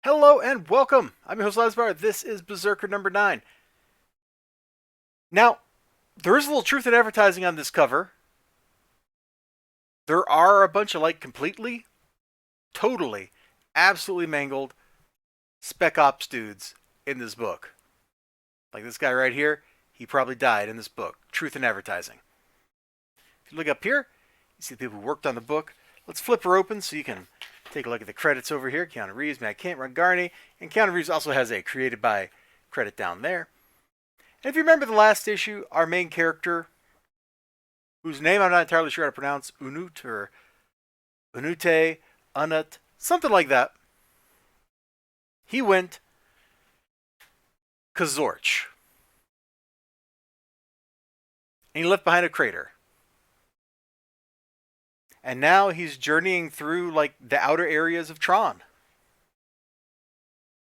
Hello and welcome. I'm your host Elizibar. This is Berserker number 9. Now, there is a little truth in advertising on this cover. There are a bunch of completely, totally, absolutely mangled Spec Ops dudes in this book. Like this guy right here, he probably died in this book. Truth in advertising. If you look up here, you see the people who worked on the book. Let's flip her open so you can take a look at the credits over here. Keanu Reeves, Matt Kent, Ron Garney, and Keanu Reeves also has a created by credit down there. And if you remember the last issue, our main character, whose name I'm not entirely sure how to pronounce, Unut or Unute, Unut, something like that, he went Kazorch. And he left behind a crater. And now he's journeying through the outer areas of Tron.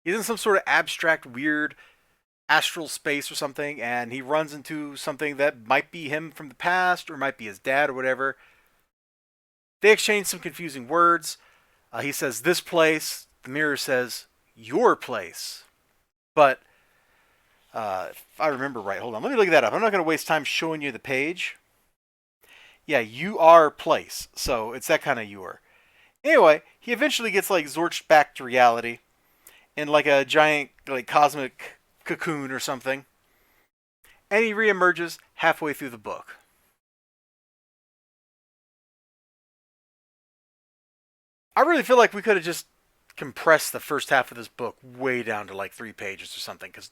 He's in some sort of abstract, weird astral space or something, and he runs into something that might be him from the past or might be his dad or whatever. They exchange some confusing words. He says, "this place." The mirror says, "your place." But if I remember right, hold on, let me look that up. I'm not going to waste time showing you the page. Yeah, you are place. So it's that kind of "your." Anyway, he eventually gets zorched back to reality in a giant cosmic cocoon or something. And he reemerges halfway through the book. I really feel like we could have just compressed the first half of this book way down to 3 pages or something, because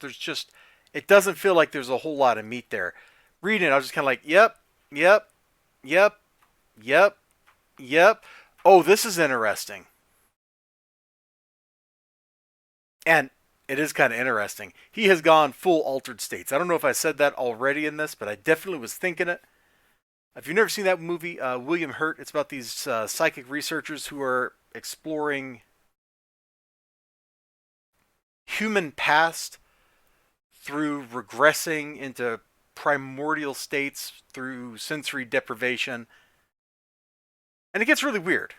it doesn't feel like there's a whole lot of meat there. Reading it, I was just kind of yep, yep, yep, yep, yep. Oh, this is interesting. And it is kind of interesting. He has gone full altered states. I don't know if I said that already in this, but I definitely was thinking it. If you've never seen that movie, William Hurt, it's about these psychic researchers who are exploring human past through regressing into primordial states through sensory deprivation. And it gets really weird.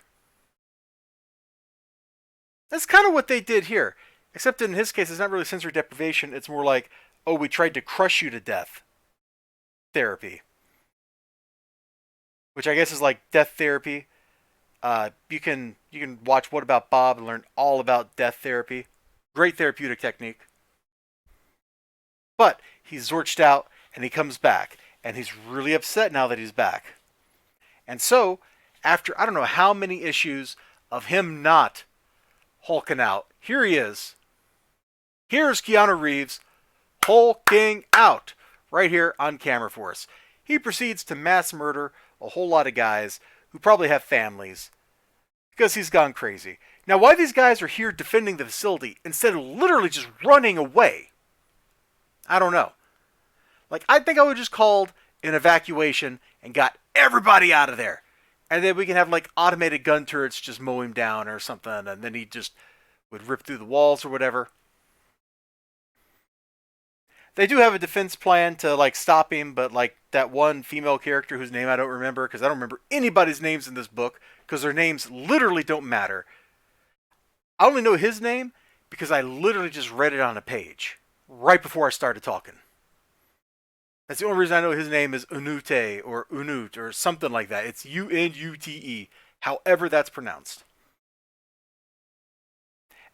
That's kind of what they did here. Except in his case, it's not really sensory deprivation. It's more like, oh, we tried to crush you to death therapy. Which I guess is like death therapy. You can watch What About Bob and learn all about death therapy. Great therapeutic technique. But he's zorched out and he comes back. And he's really upset now that he's back. And so, after I don't know how many issues of him not hulking out, here he is. Here's Keanu Reeves hulking out right here on camera for us. He proceeds to mass murder a whole lot of guys who probably have families because he's gone crazy. Now, why these guys are here defending the facility instead of literally just running away, I don't know. I think I would just called an evacuation and got everybody out of there. And then we can have automated gun turrets just mow him down or something, and then he just would rip through the walls or whatever. They do have a defense plan to stop him, but that one female character whose name I don't remember, because I don't remember anybody's names in this book, because their names literally don't matter. I only know his name because I literally just read it on a page right before I started talking. That's the only reason I know his name is Unute or Unut or something like that. It's Unute, however that's pronounced.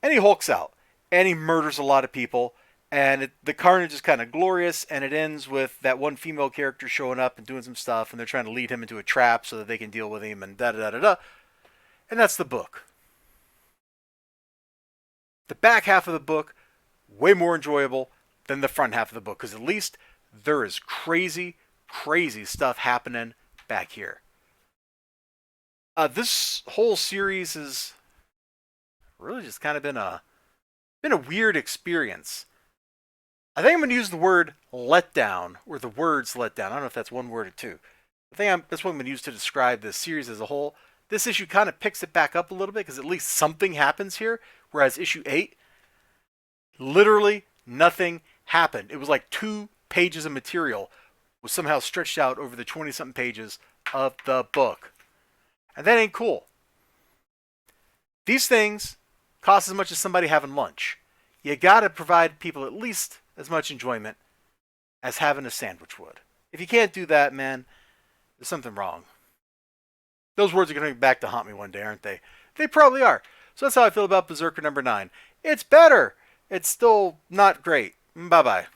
And he hulks out, and he murders a lot of people. And the carnage is kind of glorious, and it ends with that one female character showing up and doing some stuff, and they're trying to lead him into a trap so that they can deal with him, and da-da-da-da-da. And that's the book. The back half of the book, way more enjoyable than the front half of the book, because at least there is crazy, crazy stuff happening back here. This whole series has really just kind of been a weird experience. I think I'm going to use the word letdown, or the words letdown. I don't know if that's one word or two. That's what I'm going to use to describe this series as a whole. This issue kind of picks it back up a little bit, because at least something happens here, whereas issue 8, literally nothing happened. It was 2 pages of material was somehow stretched out over the 20-something pages of the book. And that ain't cool. These things costs as much as somebody having lunch. You gotta provide people at least as much enjoyment as having a sandwich would. If you can't do that, man, there's something wrong. Those words are going to be back to haunt me one day, aren't they? They probably are. So that's how I feel about Berserker number 9. It's better. It's still not great. Bye-bye.